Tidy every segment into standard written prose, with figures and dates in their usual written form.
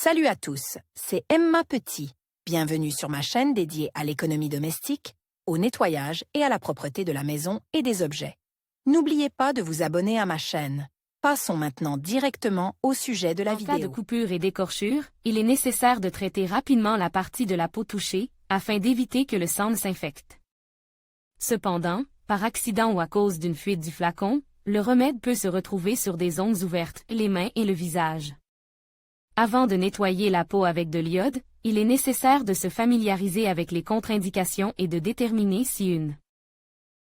Salut à tous, c'est Emma Petit. Bienvenue sur ma chaîne dédiée à l'économie domestique, au nettoyage et à la propreté de la maison et des objets. N'oubliez pas de vous abonner à ma chaîne. Passons maintenant directement au sujet de la vidéo. En cas de coupure et d'écorchure, il est nécessaire de traiter rapidement la partie de la peau touchée, afin d'éviter que le sang ne s'infecte. Cependant, par accident ou à cause d'une fuite du flacon, le remède peut se retrouver sur des zones ouvertes, les mains et le visage. Avant de nettoyer la peau avec de l'iode, il est nécessaire de se familiariser avec les contre-indications et de déterminer si une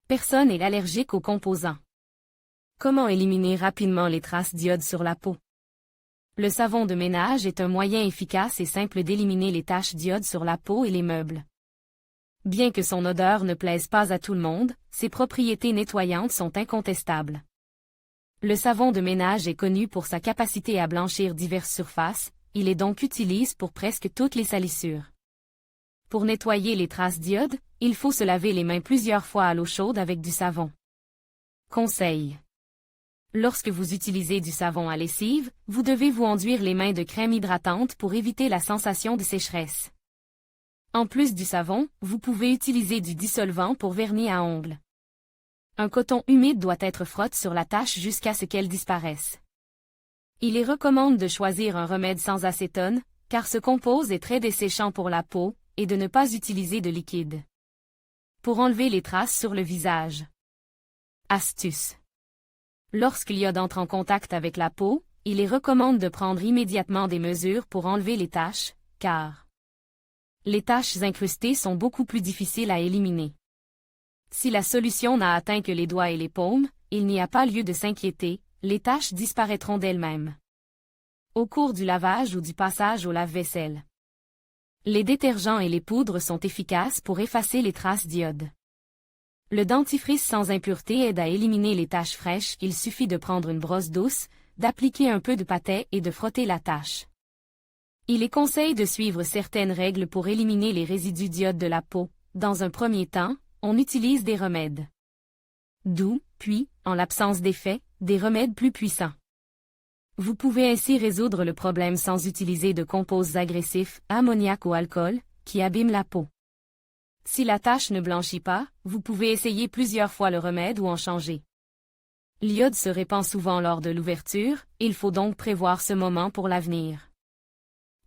personne est allergique aux composants. Comment éliminer rapidement les traces d'iode sur la peau? Le savon de ménage est un moyen efficace et simple d'éliminer les taches d'iode sur la peau et les meubles. Bien que son odeur ne plaise pas à tout le monde, ses propriétés nettoyantes sont incontestables. Le savon de ménage est connu pour sa capacité à blanchir diverses surfaces, il est donc utilisé pour presque toutes les salissures. Pour nettoyer les traces d'iode, il faut se laver les mains plusieurs fois à l'eau chaude avec du savon. Conseil. Lorsque vous utilisez du savon à lessive, vous devez vous enduire les mains de crème hydratante pour éviter la sensation de sécheresse. En plus du savon, vous pouvez utiliser du dissolvant pour vernis à ongles. Un coton humide doit être frotté sur la tache jusqu'à ce qu'elle disparaisse. Il est recommandé de choisir un remède sans acétone, car ce composé est très desséchant pour la peau, et de ne pas utiliser de liquide. Pour enlever les traces sur le visage. Astuce. Lorsque l'iode entre en contact avec la peau, il est recommandé de prendre immédiatement des mesures pour enlever les taches, car les taches incrustées sont beaucoup plus difficiles à éliminer. Si la solution n'a atteint que les doigts et les paumes, il n'y a pas lieu de s'inquiéter, les taches disparaîtront d'elles-mêmes. Au cours du lavage ou du passage au lave-vaisselle. Les détergents et les poudres sont efficaces pour effacer les traces d'iode. Le dentifrice sans impureté aide à éliminer les taches fraîches, il suffit de prendre une brosse douce, d'appliquer un peu de pâté et de frotter la tache. Il est conseillé de suivre certaines règles pour éliminer les résidus d'iode de la peau. Dans un premier temps, on utilise des remèdes doux, puis, en l'absence d'effet, des remèdes plus puissants. Vous pouvez ainsi résoudre le problème sans utiliser de composés agressifs, ammoniac ou alcool, qui abîment la peau. Si la tache ne blanchit pas, vous pouvez essayer plusieurs fois le remède ou en changer. L'iode se répand souvent lors de l'ouverture, il faut donc prévoir ce moment pour l'avenir.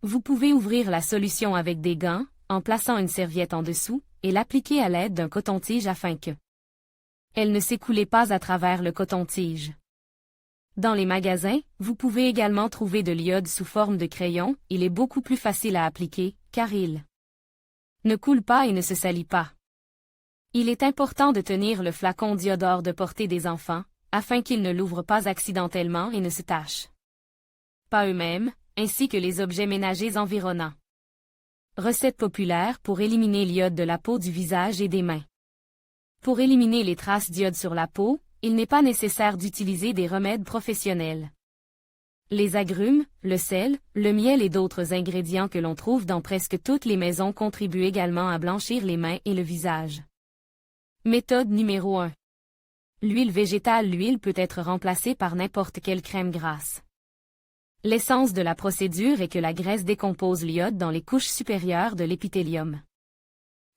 Vous pouvez ouvrir la solution avec des gants, en plaçant une serviette en dessous, et l'appliquer à l'aide d'un coton-tige afin que elle ne s'écoule pas à travers le coton-tige. Dans les magasins, vous pouvez également trouver de l'iode sous forme de crayon, il est beaucoup plus facile à appliquer, car il ne coule pas et ne se salit pas. Il est important de tenir le flacon d'iode hors de portée des enfants, afin qu'ils ne l'ouvrent pas accidentellement et ne se tachent pas eux-mêmes, ainsi que les objets ménagers environnants. Recette populaire pour éliminer l'iode de la peau du visage et des mains. Pour éliminer les traces d'iode sur la peau, il n'est pas nécessaire d'utiliser des remèdes professionnels. Les agrumes, le sel, le miel et d'autres ingrédients que l'on trouve dans presque toutes les maisons contribuent également à blanchir les mains et le visage. Méthode numéro 1. L'huile végétale. L'huile peut être remplacée par n'importe quelle crème grasse. L'essence de la procédure est que la graisse décompose l'iode dans les couches supérieures de l'épithélium.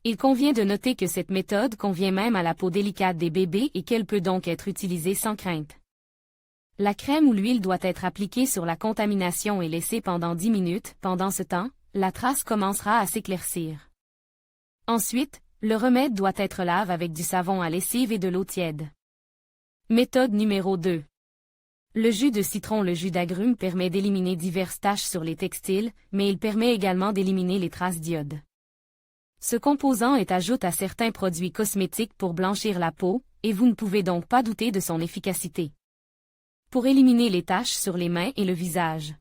Il convient de noter que cette méthode convient même à la peau délicate des bébés et qu'elle peut donc être utilisée sans crainte. La crème ou l'huile doit être appliquée sur la contamination et laissée pendant 10 minutes. Pendant ce temps, la trace commencera à s'éclaircir. Ensuite, le remède doit être lavé avec du savon à lessive et de l'eau tiède. Méthode numéro 2. Le jus de citron. Le jus d'agrumes permet d'éliminer diverses taches sur les textiles, mais il permet également d'éliminer les traces d'iode. Ce composant est ajouté à certains produits cosmétiques pour blanchir la peau, et vous ne pouvez donc pas douter de son efficacité. Pour éliminer les taches sur les mains et le visage.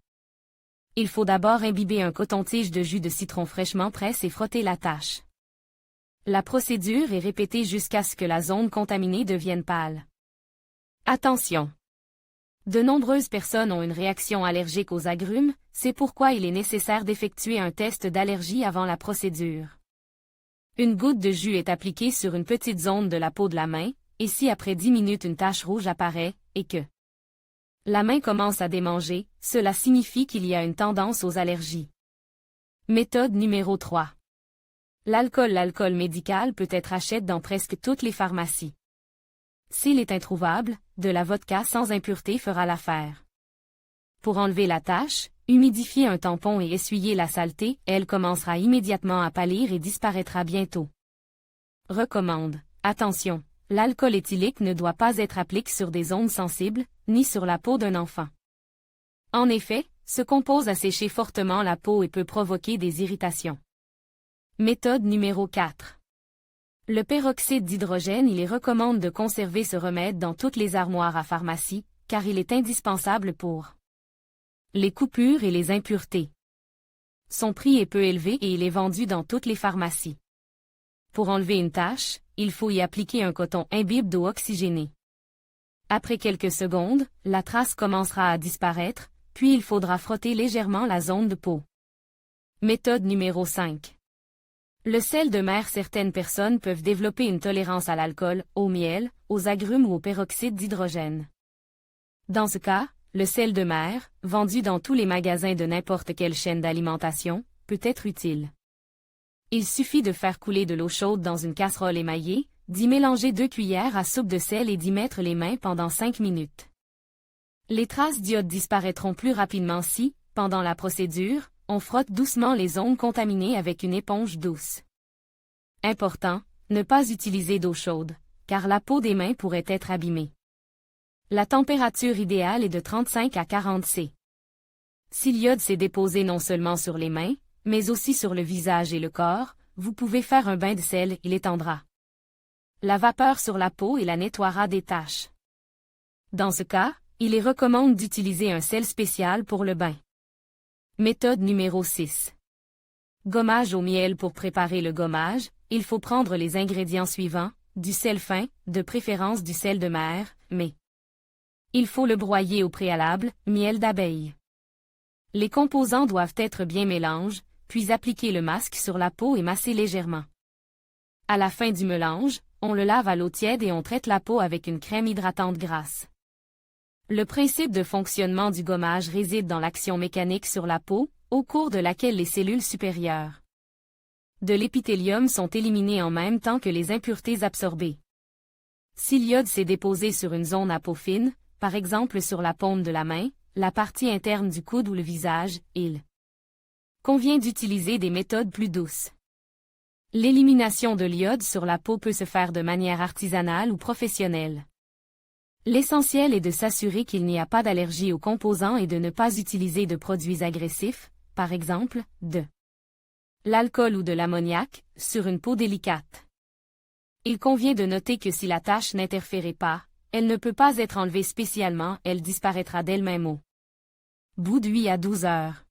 Il faut d'abord imbiber un coton-tige de jus de citron fraîchement pressé et frotter la tache. La procédure est répétée jusqu'à ce que la zone contaminée devienne pâle. Attention! De nombreuses personnes ont une réaction allergique aux agrumes, c'est pourquoi il est nécessaire d'effectuer un test d'allergie avant la procédure. Une goutte de jus est appliquée sur une petite zone de la peau de la main, et si après 10 minutes une tache rouge apparaît, et que La main commence à démanger, cela signifie qu'il y a une tendance aux allergies. Méthode numéro 3. L'alcool médical peut être acheté dans presque toutes les pharmacies. S'il est introuvable, de la vodka sans impureté fera l'affaire. Pour enlever la tache, humidifiez un tampon et essuyez la saleté, elle commencera immédiatement à pâlir et disparaîtra bientôt. Recommande. Attention, l'alcool éthylique ne doit pas être appliqué sur des zones sensibles, ni sur la peau d'un enfant. En effet, ce compose à sécher fortement la peau et peut provoquer des irritations. Méthode numéro 4. Le peroxyde d'hydrogène. Il est recommande de conserver ce remède dans toutes les armoires à pharmacie, car il est indispensable pour les coupures et les impuretés. Son prix est peu élevé et il est vendu dans toutes les pharmacies. Pour enlever une tache, il faut y appliquer un coton imbibe d'eau oxygénée. Après quelques secondes, la trace commencera à disparaître, puis il faudra frotter légèrement la zone de peau. Méthode numéro 5. Le sel de mer. Certaines personnes peuvent développer une tolérance à l'alcool, au miel, aux agrumes ou au peroxyde d'hydrogène. Dans ce cas, le sel de mer, vendu dans tous les magasins de n'importe quelle chaîne d'alimentation, peut être utile. Il suffit de faire couler de l'eau chaude dans une casserole émaillée, d'y mélanger 2 cuillères à soupe de sel et d'y mettre les mains pendant 5 minutes. Les traces d'iode disparaîtront plus rapidement si, pendant la procédure, on frotte doucement les zones contaminées avec une éponge douce. Important, ne pas utiliser d'eau chaude, car la peau des mains pourrait être abîmée. La température idéale est de 35 à 40 C. Si l'iode s'est déposé non seulement sur les mains, mais aussi sur le visage et le corps, vous pouvez faire un bain de sel, il étendra la vapeur sur la peau et la nettoiera des taches. Dans ce cas, il est recommandé d'utiliser un sel spécial pour le bain. Méthode numéro 6. Gommage au miel. Pour préparer le gommage, il faut prendre les ingrédients suivants, du sel fin, de préférence du sel de mer, mais il faut le broyer au préalable, miel d'abeille. Les composants doivent être bien mélangés, puis appliquer le masque sur la peau et masser légèrement. À la fin du mélange, on le lave à l'eau tiède et on traite la peau avec une crème hydratante grasse. Le principe de fonctionnement du gommage réside dans l'action mécanique sur la peau, au cours de laquelle les cellules supérieures de l'épithélium sont éliminées en même temps que les impuretés absorbées. Si l'iode s'est déposé sur une zone à peau fine, par exemple sur la paume de la main, la partie interne du coude ou le visage, il convient d'utiliser des méthodes plus douces. L'élimination de l'iode sur la peau peut se faire de manière artisanale ou professionnelle. L'essentiel est de s'assurer qu'il n'y a pas d'allergie aux composants et de ne pas utiliser de produits agressifs, par exemple, de l'alcool ou de l'ammoniac, sur une peau délicate. Il convient de noter que si la tache n'interférait pas, elle ne peut pas être enlevée spécialement, elle disparaîtra d'elle-même au bout de 8 à 12 heures.